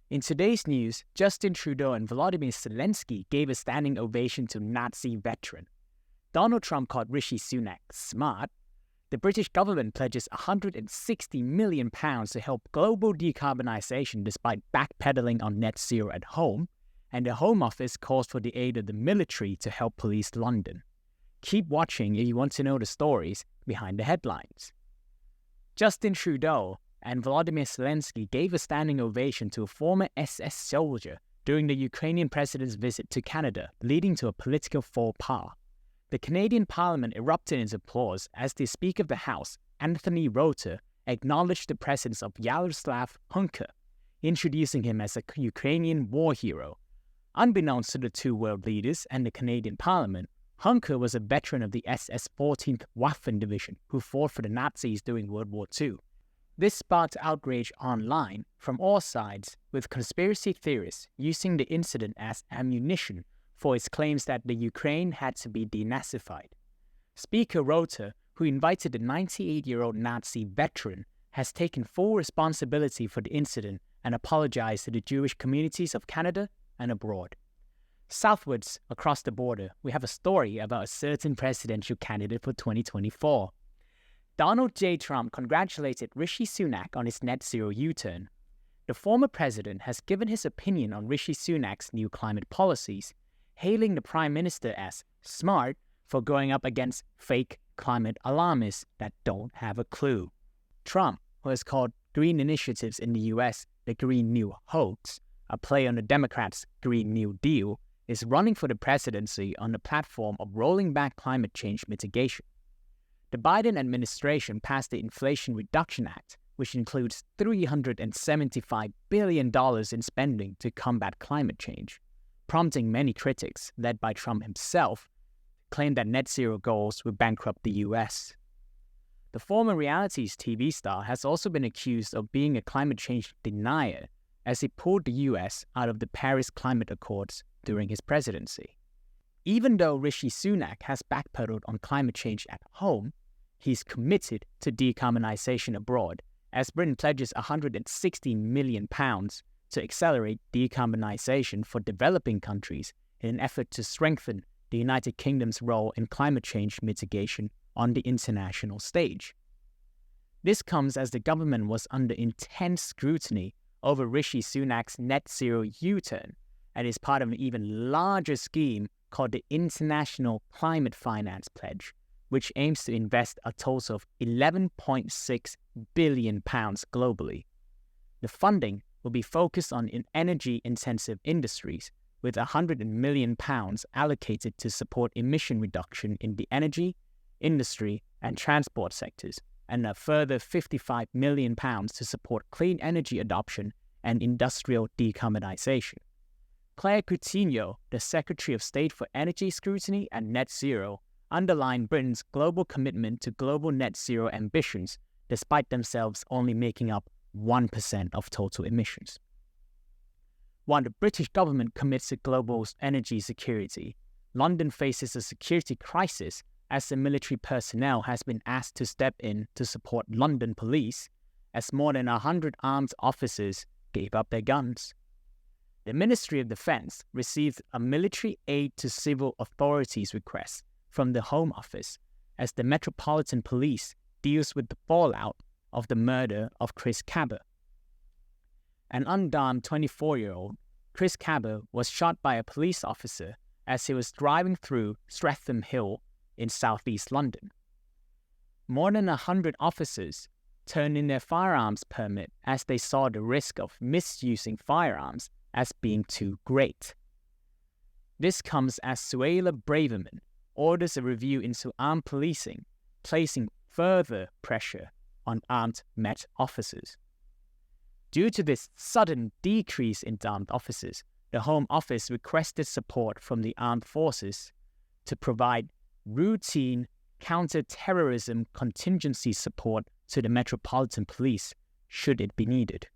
In today's news, Justin Trudeau and Volodymyr Zelensky gave a standing ovation to Nazi veteran. Donald Trump called Rishi Sunak smart. The British government pledges £160 million to help global decarbonisation despite backpedalling on net zero at home, and the Home Office calls for the aid of the military to help police London. Keep watching if you want to know the stories behind the headlines. Justin Trudeau and Volodymyr Zelensky gave a standing ovation to a former SS soldier during the Ukrainian president's visit to Canada, leading to a political faux pas. The Canadian Parliament erupted in applause as the Speaker of the House, Anthony Rota, acknowledged the presence of Yaroslav Hunka, introducing him as a Ukrainian war hero. Unbeknownst to the two world leaders and the Canadian Parliament, Hunka was a veteran of the SS 14th Waffen Division who fought for the Nazis during World War II. This sparked outrage online from all sides, with conspiracy theorists using the incident as ammunition for its claims that the Ukraine had to be denazified. Speaker Rota, who invited the 98-year-old Nazi veteran, has taken full responsibility for the incident and apologized to the Jewish communities of Canada and abroad. Southwards, across the border, we have a story about a certain presidential candidate for 2024. Donald J. Trump congratulated Rishi Sunak on his net zero U-turn. The former president has given his opinion on Rishi Sunak's new climate policies, hailing the Prime Minister as smart for going up against fake climate alarmists that don't have a clue. Trump, who has called green initiatives in the US the Green New Hoax, a play on the Democrats' Green New Deal, is running for the presidency on the platform of rolling back climate change mitigation. The Biden administration passed the Inflation Reduction Act, which includes $375 billion in spending to combat climate change, prompting many critics, led by Trump himself, to claim that net zero goals would bankrupt the US. The former realities TV star has also been accused of being a climate change denier, as he pulled the US out of the Paris Climate Accords during his presidency. Even though Rishi Sunak has backpedaled on climate change at home, he's committed to decarbonisation abroad, as Britain pledges £160 million to accelerate decarbonisation for developing countries in an effort to strengthen the United Kingdom's role in climate change mitigation on the international stage. This comes as the government was under intense scrutiny over Rishi Sunak's net zero U-turn, and is part of an even larger scheme called the International Climate Finance Pledge, which aims to invest a total of £11.6 billion globally. The funding will be focused on energy-intensive industries, with £100 million allocated to support emission reduction in the energy, industry and transport sectors, and a further £55 million to support clean energy adoption and industrial decarbonisation. Claire Coutinho, the Secretary of State for Energy Scrutiny and Net Zero, underlined Britain's global commitment to global net zero ambitions, despite themselves only making up 1% of total emissions. While the British government commits to global energy security, London faces a security crisis as the military personnel has been asked to step in to support London police, as more than 100 armed officers gave up their guns. The Ministry of Defence received a military aid to civil authorities request from the Home Office as the Metropolitan Police deals with the fallout of the murder of Chris Cabba. An unarmed 24-year-old, Chris Cabba was shot by a police officer as he was driving through Streatham Hill in southeast London. More than 100 officers turned in their firearms permit as they saw the risk of misusing firearms as being too great. This comes as Suella Braverman orders a review into armed policing, placing further pressure on armed Met officers. Due to this sudden decrease in armed officers, the Home Office requested support from the armed forces to provide routine counter-terrorism contingency support to the Metropolitan Police should it be needed.